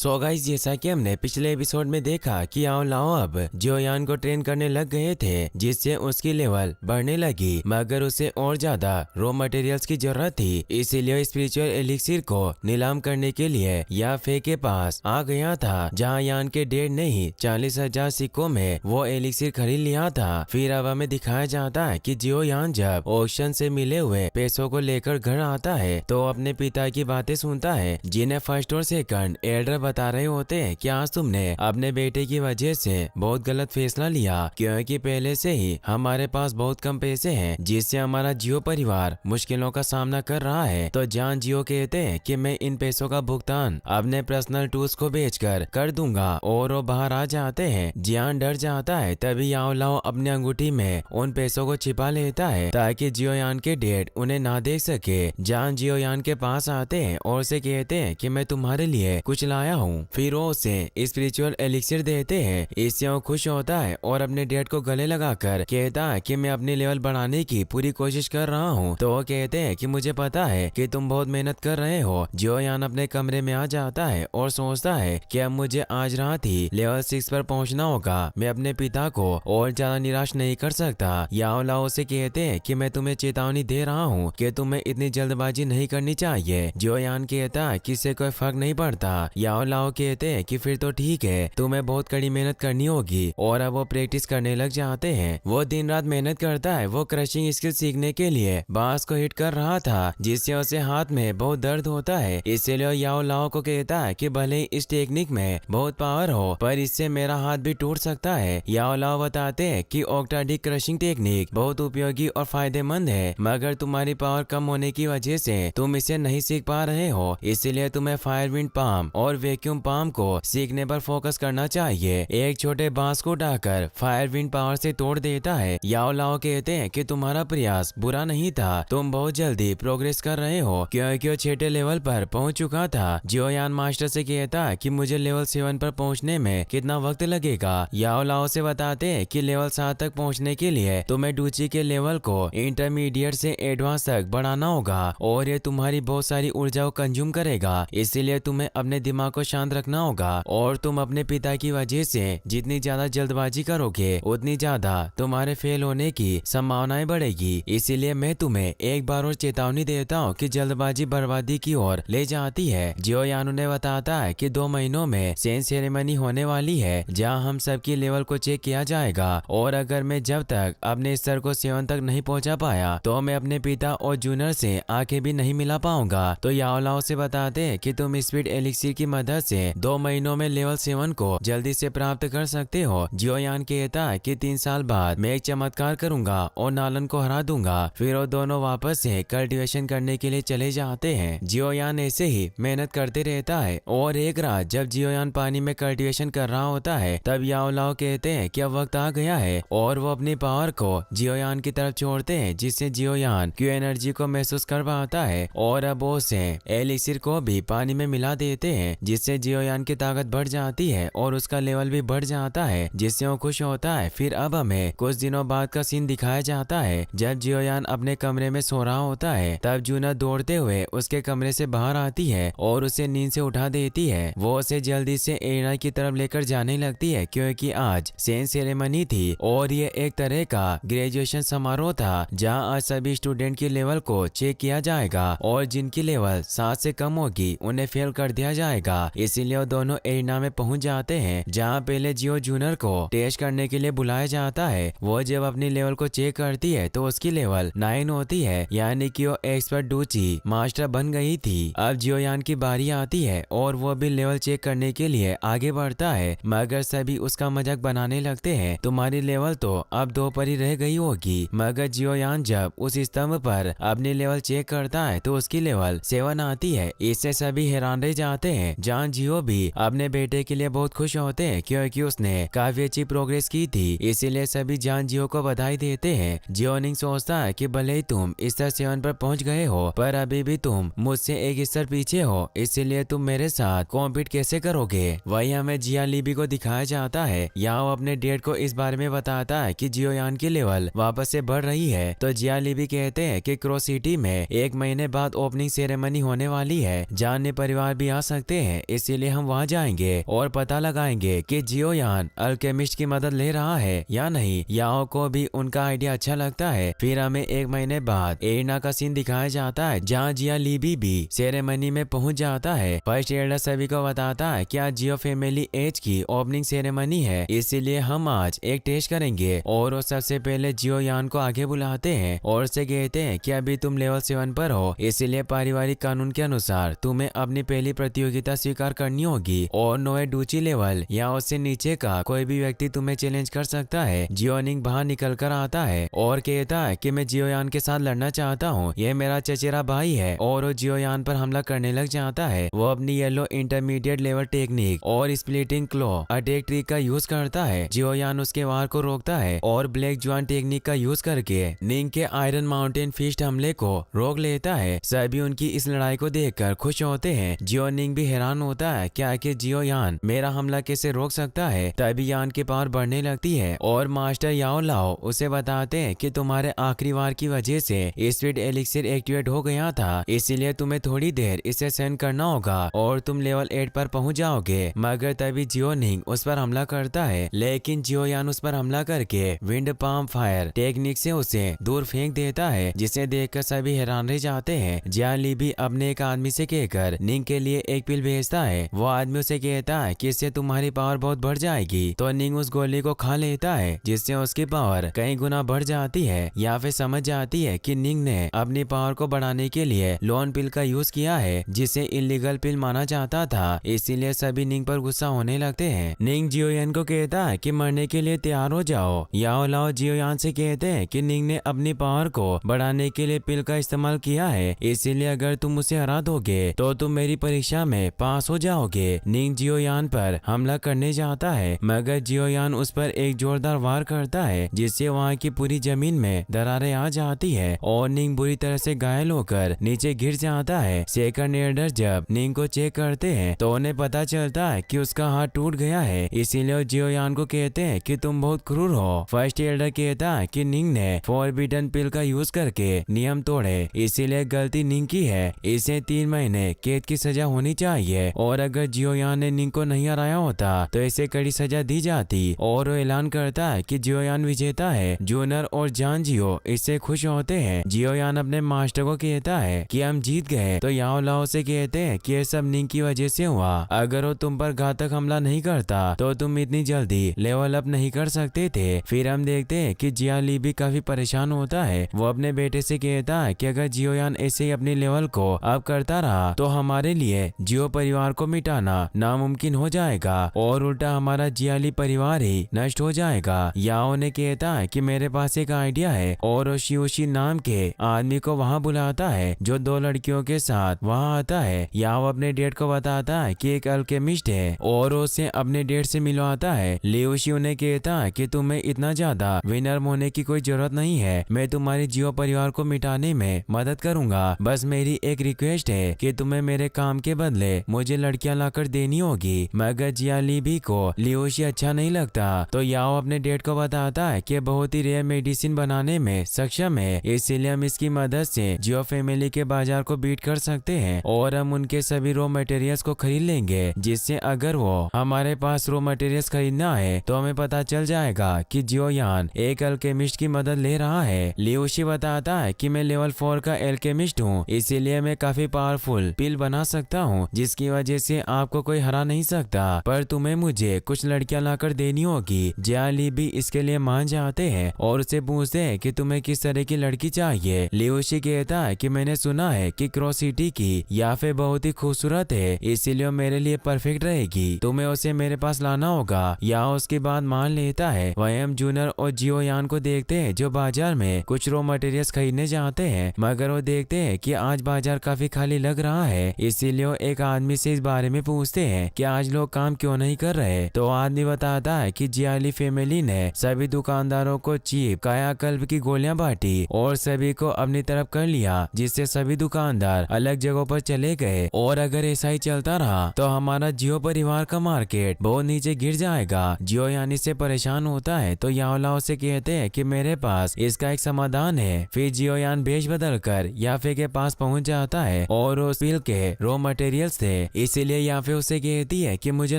So guys, जैसा कि हमने पिछले एपिसोड में देखा कि आओ लाओ अब जियोयान को ट्रेन करने लग गए थे, जिससे उसकी लेवल बढ़ने लगी, मगर उसे और ज्यादा रॉ मटेरियल्स की जरूरत थी। इसीलिए स्पिरिचुअल एलिक्सिर को नीलाम करने के लिए याफे के पास आ गया था, जहां यान के डेढ़ ने ही 40,000 सिक्कों में वो एलिक्सिर खरीद लिया था। फिर अब हमें दिखाया जाता है कि जियोयान जब ऑक्शन से मिले हुए पैसों को लेकर घर आता है तो अपने पिता की बातें सुनता है, जिन्हें फर्स्ट और सेकंड एल्डर बता रहे होते हैं कि आज तुमने अपने बेटे की वजह से बहुत गलत फैसला लिया, क्योंकि पहले से ही हमारे पास बहुत कम पैसे हैं, जिससे हमारा जियो परिवार मुश्किलों का सामना कर रहा है। तो जान जियो कहते हैं कि मैं इन पैसों का भुगतान अपने पर्सनल टूल्स को बेचकर कर दूंगा, और वो बाहर आ जाते हैं। जियान डर जाता है, तभी याओ लाओ अपने अंगूठी में उन पैसों को छिपा लेता है ताकि जियोयान के डैड उन्हें ना देख सके। जान जियोयान के पास आते हैं और उसे कहते हैं कि मैं तुम्हारे लिए कुछ लाया हूँ। फिर वो उसे स्पिरिचुअल एलिक्सिर देते हैं। इससे वो खुश होता है और अपने डैड को गले लगाकर कहता है कि मैं अपनी लेवल बढ़ाने की पूरी कोशिश कर रहा हूँ। तो वो कहते हैं कि मुझे पता है कि तुम बहुत मेहनत कर रहे हो। जियोयान अपने कमरे में आ जाता है और सोचता है कि अब मुझे आज रात ही लेवल 6 पर पहुंचना होगा। मैं अपने पिता को और ज्यादा निराश नहीं कर सकता। याओ लाओ से कहते हैं कि मैं तुम्हें चेतावनी दे रहा हूँ कि तुम्हें इतनी जल्दबाजी नहीं करनी चाहिए। जियोयान कहता है कि इससे कोई फर्क नहीं पड़ता। याओ लाओ कहते हैं कि फिर तो ठीक है, तुम्हें बहुत कड़ी मेहनत करनी होगी, और अब वो प्रैक्टिस करने लग जाते हैं। वो दिन रात मेहनत करता है। वो क्रशिंग स्किल सीखने के लिए बांस को हिट कर रहा था, जिससे उसे हाथ में बहुत दर्द होता है। इसीलिए याओ लाओ को कहता है कि भले ही इस टेक्निक में बहुत पावर हो, पर इससे मेरा हाथ भी टूट सकता है। याओ लाओ बताते हैं कि ऑक्टाडिक क्रशिंग टेक्निक बहुत उपयोगी और फायदेमंद है, मगर तुम्हारी पावर कम होने की वजह से तुम इसे नहीं सीख पा रहे हो। इसीलिए तुम्हें फायर विंड पाम और वैक्यूम पाम को सीखने पर फोकस करना चाहिए। एक छोटे बांस को उठाकर फायर विंड पावर से तोड़ देता है। याओ लाओ कहते हैं कि तुम्हारा प्रयास बुरा नहीं था, तुम बहुत जल्दी प्रोग्रेस कर रहे हो, क्योंकि वो 6ठे लेवल पर पहुंच चुका था। जियोयान मास्टर से कहता है कि मुझे लेवल 7 पर पहुंचने में कितना वक्त लगेगा। याओ लाओ से बताते हैं कि लेवल 7 तक पहुंचने के लिए तुम्हें डूची के लेवल को इंटरमीडिएट से एडवांस तक बढ़ाना होगा, और ये तुम्हारी बहुत सारी ऊर्जा को कंज्यूम करेगा। इसीलिए तुम्हें अपने दिमाग को शांत रखना होगा, और तुम अपने पिता की वजह से जितनी ज्यादा जल्दबाजी करोगे उतनी ज्यादा तुम्हारे फेल होने की संभावनाएं बढ़ेगी। इसीलिए मैं तुम्हें एक बार और चेतावनी देता हूँ कि जल्दबाजी बर्बादी की ओर ले जाती है। जियोयान उन्हें बताता है कि 2 महीनों में सेंस सेरेमनी होने वाली है, जहाँ हम सबकी लेवल को चेक किया जाएगा, और अगर मैं जब तक अपने स्तर को 7 तक नहीं पहुँचा पाया तो मैं अपने पिता और जूनियर से आंखें भी नहीं मिला पाऊंगा। तो याओ लाओ से बताते हैं कि तुम स्पीड एलिक्सिर की मदद से 2 महीनों में लेवल 7 को जल्दी से प्राप्त कर सकते हो। जियोयान कहता है कि 3 साल बाद मैं एक चमत्कार करूंगा और नालन को हरा दूंगा। फिर वो दोनों वापस से कल्टीवेशन करने के लिए चले जाते हैं। जियोयान ऐसे ही मेहनत करते रहता है, और एक रात जब जियोयान पानी में कल्टीवेशन कर रहा होता है, तब याओ लाओ कहते हैं कि अब वक्त आ गया है, और वो अपनी पावर को जियोयान की तरफ छोड़ते हैं, जिससे जियोयान की एनर्जी को महसूस कर पाता है, और अब वो उसे एलिक्सिर को भी पानी में मिला देते हैं, जिससे जियोयान की ताकत बढ़ जाती है और उसका लेवल भी बढ़ जाता है, जिससे वो खुश होता है। फिर अब हमें कुछ दिनों बाद का सीन दिखाया जाता है। जब जियोयान अपने कमरे में सो रहा होता है, तब जूना दौड़ते हुए उसके कमरे से बाहर आती है और उसे नींद से उठा देती है। वो उसे जल्दी से एरिना की तरफ लेकर जाने लगती है, क्योंकि आज सेंस सेरेमनी थी और ये एक तरह का ग्रेजुएशन समारोह था, जहाँ आज सभी स्टूडेंट की लेवल को चेक किया जाएगा, और जिनकी लेवल 7 से कम होगी उन्हें फेल कर दिया जाएगा। इसीलिए वो दोनों एरिना में पहुंच जाते हैं, जहां पहले जियो जूनियर को टेस्ट करने के लिए बुलाया जाता है। वो जब अपनी लेवल को चेक करती है तो उसकी लेवल 9 होती है, यानी कि वो एक्सपर्ट डूची मास्टर बन गई थी। अब जियोयान की बारी आती है और वो भी लेवल चेक करने के लिए आगे बढ़ता है, मगर सभी उसका मजाक बनाने लगते हैं। तुम्हारी लेवल तो अब 2 पर ही रह गई होगी। मगर जियोयान जब उस स्तंभ पर अपनी लेवल चेक करता है तो उसकी लेवल 7 आती है। इससे सभी हैरान रह जाते हैं। जान जियो भी अपने बेटे के लिए बहुत खुश होते हैं, क्योंकि उसने काफी अच्छी प्रोग्रेस की थी। इसीलिए सभी जान जियो को बधाई देते हैं। जियोनिंग सोचता है कि भले ही तुम स्तर 7 पर पहुंच गए हो, पर अभी भी तुम मुझसे एक स्तर पीछे हो, इसीलिए तुम मेरे साथ कॉम्पीट कैसे करोगे। वही हमें जिया लीबी को दिखाया जाता है। यहाँ वो अपने डैड को इस बारे में बताता है कि जियोयान की लेवल वापस से बढ़ रही है। तो जिया लीबी कहते हैं कि क्रो सिटी में 1 महीने बाद ओपनिंग सेरेमनी होने वाली है, जान परिवार भी आ सकते हैं। इसीलिए हम वहाँ जाएंगे और पता लगाएंगे कि जियोयान अल्केमिस्ट की मदद ले रहा है या नहीं। याओ को भी उनका आइडिया अच्छा लगता है। फिर हमें 1 महीने बाद एरिना का सीन दिखाया जाता है जहाँ जिया लीबी भी सेरेमनी में पहुंच जाता है। फर्स्ट एल्डर सभी को बताता है कि आज जियो फैमिली एज की ओपनिंग सेरेमनी है, इसीलिए हम आज एक टेस्ट करेंगे। और वो सबसे पहले जियोयान को आगे बुलाते हैं और उसे कहते हैं कि अभी तुम लेवल 7 पर हो, इसीलिए पारिवारिक कानून के अनुसार तुम्हें अपनी पहली प्रतियोगिता स्वीकार करनी होगी और नोए डूची लेवल या उससे नीचे का कोई भी व्यक्ति तुम्हें चैलेंज कर सकता है। जियोनिंग बाहर निकल कर आता है और कहता है कि मैं जियोयान के साथ लड़ना चाहता हूँ, यह मेरा चचेरा भाई है। और वो जियोयान पर हमला करने लग जाता है। वो अपनी येलो इंटरमीडिएट लेवल टेक्निक और स्प्लिटिंग क्लॉ अटैक ट्रिक का यूज करता है। जियोयान उसके वार को रोकता है और ब्लैक ज्वान टेक्निक का यूज करके निंग के आयरन माउंटेन फिस्ट हमले को रोक लेता है। सभी उनकी इस लड़ाई को देखकर खुश होते हैं। जियो निंग भी हैरान होता है कि आखिर जियोयान मेरा हमला कैसे रोक सकता है। तभी यान की पावर बढ़ने लगती है और मास्टर याओ लाओ उसे बताते हैं कि तुम्हारे आखिरी वार की वजह से स्पीड एलिक्सिर एक्टिवेट हो गया था, इसीलिए तुम्हें थोड़ी देर इसे सेंड करना होगा और तुम लेवल 8 पर पहुंच जाओगे। मगर तभी जियो निंग उस पर हमला करता है, लेकिन जियोयान उस पर हमला करके विंड पाम फायर टेक्निक से उसे दूर फेंक देता है, जिसे देखकर सभी हैरान रह जाते हैं। जिया ली भी अपने एक आदमी से कहकर निंग के लिए एक पिल भेजता है। वो आदमी उसे कहता है कि इससे तुम्हारी पावर बहुत बढ़ जाएगी। तो निंग उस गोली को खा लेता है, जिससे उसकी पावर कई गुना बढ़ जाती है। या फिर समझ जाती है कि निंग ने अपनी पावर को बढ़ाने के लिए लोन पिल का यूज किया है, जिसे इलीगल पिल माना जाता था। इसीलिए सभी निंग पर गुस्सा होने लगते हैं। निंग जियोयान को कहता है कि मरने के लिए तैयार हो जाओ। याओ लाओ जियोयान से कहते हैं कि निंग ने अपनी पावर को बढ़ाने के लिए पिल का इस्तेमाल किया है, इसीलिए अगर तुम उसे हरा दोगे तो तुम मेरी परीक्षा में पास हो जाओगे। निंग जियोयान पर हमला करने जाता है, मगर जियोयान उस पर एक जोरदार वार करता है, जिससे वहाँ की पूरी जमीन में दरारें आ जाती है और निंग बुरी तरह से घायल होकर नीचे गिर जाता है। सेकंड एल्डर जब निंग को चेक करते हैं तो उन्हें पता चलता है कि उसका हाथ टूट गया है, इसीलिए जियोयान को कहते हैं कि तुम बहुत क्रूर हो। फर्स्ट एल्डर कहता है कि निंग ने फॉरबिडन पिल का यूज करके नियम तोड़े, इसीलिए गलती निंग की है, इसे 3 महीने कैद की सजा होनी चाहिए। और अगर जियोयान ने निंग को नहीं हराया होता तो इसे कड़ी सजा दी जाती। और वो ऐलान करता है कि जियोयान विजेता है। जूनर और जान जियो इससे खुश होते हैं। जियोयान अपने मास्टर को कहता है कि हम जीत गए। तो याओ लाओ से कहते हैं कि ये सब निंग की वजह से हुआ, अगर वो तुम पर घातक हमला नहीं करता तो तुम इतनी जल्दी लेवल अप नहीं कर सकते थे। फिर हम देखते हैं कि जिया ली भी काफी परेशान होता है। वो अपने बेटे से कहता है कि अगर जियोयान ऐसे ही अपने लेवल को अप करता रहा तो हमारे लिए जियो परिवार को मिटाना नामुमकिन हो जाएगा और उल्टा हमारा जियाली परिवार ही नष्ट हो जाएगा। याओ ने कहता है कि मेरे पास एक आइडिया है और वो शियोशी नाम के आदमी को वहाँ बुलाता है, जो 2 लड़कियों के साथ वहाँ आता है। याओ अपने डेट को बताता है कि एक अल्केमिस्ट है और उसे अपने डेट से मिलवाता है। लियोशी उन्हें कहता है कि तुम्हें इतना ज्यादा विनर होने की कोई जरूरत नहीं है, मैं तुम्हारी जियो परिवार को मिटाने में मदद करूंगा। बस मेरी एक रिक्वेस्ट है कि तुम्हें मेरे काम के बदले मुझे लड़कियां लाकर देनी होगी। मगर जिया ली भी को लियोशी अच्छा नहीं लगता, तो याओ अपने डेट को बताता है कि बहुत ही रेयर मेडिसिन बनाने में सक्षम है, इसीलिए हम इसकी मदद से जियो फैमिली के बाजार को बीट कर सकते हैं और हम उनके सभी रॉ मटेरियल्स को खरीद लेंगे, जिससे अगर वो हमारे पास रॉ मटेरियल्स खरीदना है तो हमें पता चल जाएगा कि जियोयान एक अल्केमिस्ट की मदद ले रहा है। लियोशी बताता है कि मैं लेवल 4 का अल्केमिस्ट हूँ, इसीलिए मैं काफी पावरफुल पिल बना सकता हूँ, जिसकी वजह से आपको कोई हरा नहीं सकता, पर तुम्हें मुझे कुछ लड़कियां लाकर देनी होगी। जिया ली भी इसके लिए मान जाते हैं और उसे पूछते हैं कि तुम्हें किस तरह की लड़की चाहिए। लियोशी कहता है कि मैंने सुना है कि क्रॉस सिटी की या फिर बहुत ही खूबसूरत है, इसीलिए मेरे लिए परफेक्ट रहेगी, तुम्हें उसे मेरे पास लाना होगा। या उसकी बात मान लेता है। वहीं हम जूनर और जियोयान को देखते हैं जो बाजार में कुछ रॉ मटेरियल्स खरीदने जाते हैं, मगर वो देखते हैं कि आज बाजार काफी खाली लग रहा है, इसीलिए वो एक आदमी से इस बारे में पूछते हैं कि आज लोग काम क्यों नहीं कर रहे। तो आदमी बताता है कि जियाली फैमिली ने सभी दुकानदारों को चीप कायाकल्प की गोलियां बांटी और सभी को अपनी तरफ कर लिया, जिससे सभी दुकानदार अलग जगहों पर चले गए। और अगर ऐसा ही चलता रहा तो हमारा जियो परिवार का मार्केट बहुत नीचे गिर जाएगा। जियो यानी से परेशान होता है तो याओ लाओ से कहते हैं कि मेरे पास इसका एक समाधान है। फिर जियोयान भेष बदल कर याफे के पास पहुंच जाता है और उस पिल के रॉ मटेरियल से इसीलिए याफे उसे कहती है कि मुझे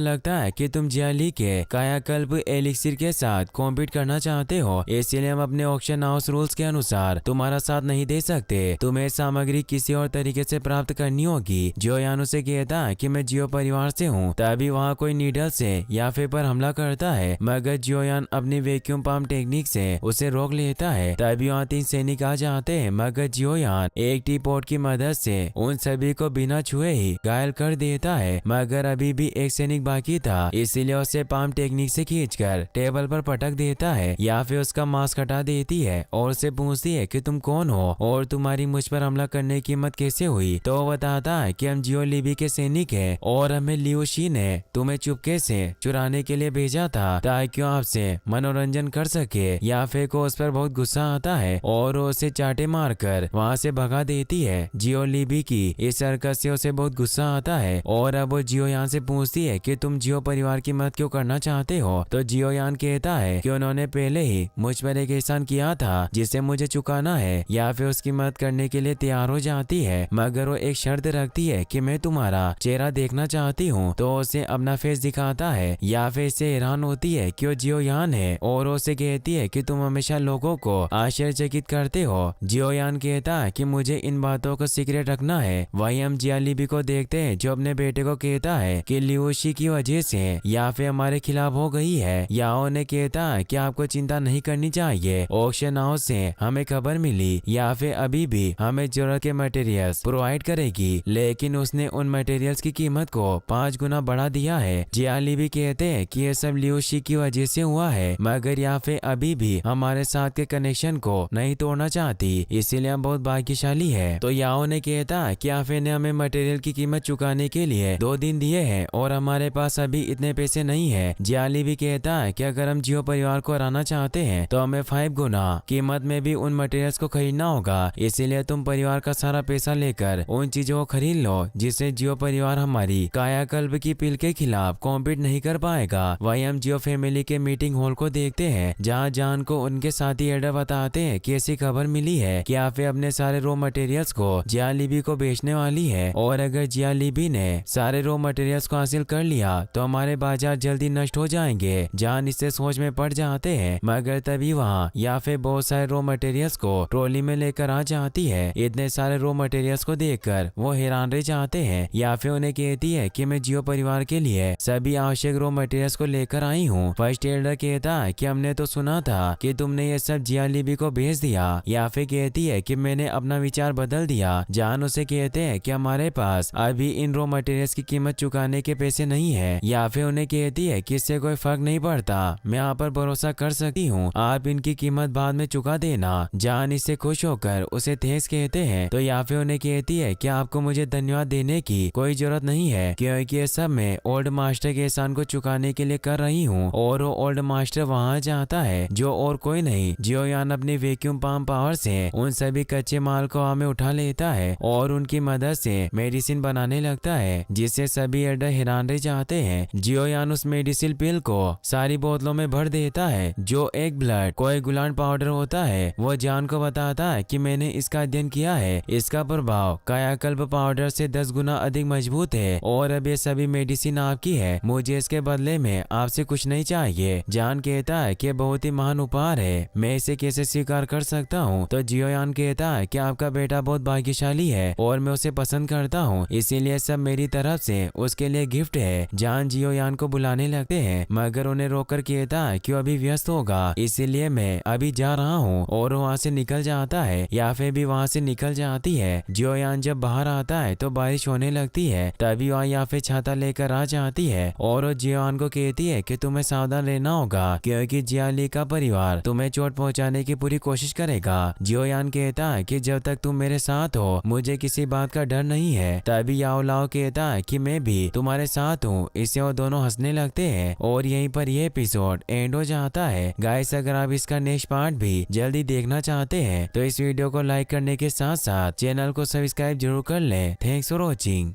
लगता है कि तुम जियाली के कायाकल्प एलिक्सिर के साथ कॉम्पीट करना चाहते हो, इसीलिए हम अपने ऑक्शन हाउस रूल्स के अनुसार तुम्हारा साथ नहीं दे सकते। तुम्हें सामग्री किसी और तरीके से प्राप्त करनी होगी। जियोयान उसे कहता है कि मैं जियो परिवार से हूँ। तभी वहाँ कोई नीडल से याफे पर हमला करता है, मगर जियोयान अपनी वैक्यूम पंप टेक्निक से उसे रोक लेता है। तभी वहाँ 3 सैनिक आ जाते हैं, मगर जियोयान एक टी पॉट की मदद से उन सभी को बिना छुए ही घायल कर देता है। मगर अभी भी एक सैनिक बाकी था, इसीलिए उसे पंप टेक्निक से खींचकर टेबल पर पटक देता है। या फिर उसका मास्क हटा देती है और उसे पूछती है कि तुम कौन हो और तुम्हारी मुझ पर हमला करने की हिम्मत कैसे हुई। तो वो बताता है कि हम जियो लिबी के सैनिक हैं और हमें लियू शी ने तुम्हें चुपके से चुराने के लिए भेजा था ताकि आपसे मनोरंजन कर सके। याफे को उस पर बहुत गुस्सा आता है और वो उसे चाटे मारकर वहाँ से भगा देती है। जियो लिबी की इस हरकत से उसे बहुत गुस्सा आता है और अब वो जियोयान से पूछती है कि तुम जियो परिवार की मदद क्यों करना चाहते हो। तो जियोयान कहता है कि उन्होंने पहले ही मुझ पर एक एहसान किया था जिसे मुझे चुकाना है। या फिर उसकी मदद करने के लिए तैयार हो जाती है, मगर वो एक शर्त रखती है कि मैं तुम्हारा चेहरा देखना चाहती हूँ। तो उसे अपना फेस दिखाता है। या फिर इससे हैरान होती है कि वो जियोयान है और उसे कहती है कि तुम हमेशा लोगों को आश्चर्यचकित करते हो। जियोयान कहता है कि मुझे इन बातों को सीक्रेट रखना है। वही हम जियालिबी को देखते हैं जो अपने बेटे को कहता है कि लियोशी की वजह से या फिर हमारे खिलाफ हो गई है। याओ ने कहता है कि आपको चिंता नहीं करनी चाहिए, ऑक्शन हाउस से हमें खबर मिली या फिर अभी भी हमें जरूरत के मटेरियल्स प्रोवाइड करेगी, लेकिन उसने उन मटेरियल्स की कीमत को 5 गुना बढ़ा दिया है। जियालिबी कहते हैं कि ये सब लियोशी की वजह से हुआ है, मगर या फिर अभी भी हमारे साथ के कनेक्शन को नहीं तोड़ना चाहती, इसीलिए हम बहुत भाग्यशाली है। तो याओ ने कहता है कि याफे ने हमें मटेरियल की कीमत चुकाने के लिए 2 दिन दिए हैं और हमारे पास अभी इतने पैसे नहीं है। जियालिबी कहता है कि अगर हम जियो परिवार को हराना चाहते हैं तो हमें 5 गुना कीमत में भी उन मटेरियल्स को खरीदना होगा, इसीलिए तुम परिवार का सारा पैसा लेकर उन चीजों को खरीद लो जिससे जियो परिवार हमारी कायाकल्प की पील के खिलाफ कॉम्पीट नहीं कर पाएगा। वही हम जियो फैमिली के मीटिंग हॉल को देखते हैं जहाँ जान को उनके साथी एडर बताते हैं कि ऐसी खबर मिली है कि याफे अपने सारे रॉ मटेरियल्स को जियालिबी को बेचने वाली है और अगर जियालिबी ने सारे रॉ मटेरियल्स को हासिल कर लिया तो हमारे बाजार जल्दी नष्ट हो जाएंगे। जान इससे सोच में पड़ जाते हैं, मगर तभी वहाँ याफे बहुत सारे रॉ मटेरियल्स को ट्रॉली में लेकर आ जाती है। इतने सारे रॉ मटेरियल्स को देखकर वो हैरान रह जाते हैं। याफे उन्हें कहती है कि मैं जियो परिवार के लिए सभी आवश्यक रॉ मटेरियल्स को लेकर आई हूँ। फर्स्ट एल्डर कहता है कि हमने तो सुना था कि तुमने ये सब जियालिबी को भेज दिया। याफे कहती है कि मैंने अपना विचार बदल दिया। जान उसे कहते हैं कि हमारे पास अभी इन रॉ मटेरियल्स की कीमत चुकाने के पैसे नहीं है। याफे उन्हें कहती है कि इससे कोई फर्क नहीं पड़ता, मैं आप पर भरोसा कर सकती हूँ, आप इनकी कीमत बाद में चुका देना। जान इससे खुश होकर उसे थैंक्स कहते हैं। तो याफे उन्हें कहती है कि आपको मुझे धन्यवाद देने की कोई जरूरत नहीं है, क्योंकि ये सब मैं ओल्ड मास्टर के एहसान को चुकाने के लिए कर रही हूँ। और वो ओल्ड मास्टर वहाँ जाता है जो और कोई नहीं, जियोयान अपनी वैक्यूम पंप पावर से उन सभी कच्चे माल को हमें उठा लेता है और उनकी मदद से मेडिसिन बनाने लगता है, जिससे सभी एल्डर हैरान रह जाते हैं। जियोयान उस मेडिसिन पिल को सारी बोतलों में भर देता है जो एक ब्लड कोएगुलेंट पाउडर होता है। वो जान को बताता है कि मैंने इसका अध्ययन किया है, इसका प्रभाव कायाकल्प पाउडर से 10 गुना अधिक मजबूत है और अब ये सभी मेडिसिन आपकी है, मुझे इसके बदले में आपसे कुछ नहीं चाहिए। जान कहता है कि बहुत ही महान उपहार है, मैं इसे कैसे स्वीकार कर सकता हूँ। तो जियोयान कहता है कि आपका बेटा बहुत भाग्यशाली है और मैं उसे पसंद करता हूँ, इसीलिए सब मेरी तरफ से उसके लिए गिफ्ट है। जान जियोयान को बुलाने लगते हैं, मगर उन्हें रोककर कहता है कि वो अभी व्यस्त होगा, इसीलिए मैं अभी जा रहा हूँ और वहाँ से निकल जाता है। याफे भी वहाँ से निकल जाती है। जियोयान जब बाहर आता है तो बारिश होने लगती है, तभी वहाँ याफे छाता लेकर आ जाती है और वो जियोयान को कहती है कि तुम्हें सावधान रहना होगा क्योंकि जियाली का परिवार तुम्हें चोट पहुँचाने की पूरी कोशिश करेगा। जियोयान कहता है कि जब तक तुम मेरे साथ हो मुझे किसी बात का डर नहीं है। तभी याओ लाओ कहता है कि मैं भी तुम्हारे साथ हूँ। इससे वो दोनों हंसने लगते हैं और यहीं पर ये एपिसोड एंड हो जाता है। गाइस, अगर आप इसका नेक्स्ट पार्ट भी जल्दी देखना चाहते हैं तो इस वीडियो को लाइक करने के साथ साथ चैनल को सब्सक्राइब जरूर कर लें। Thanks for watching.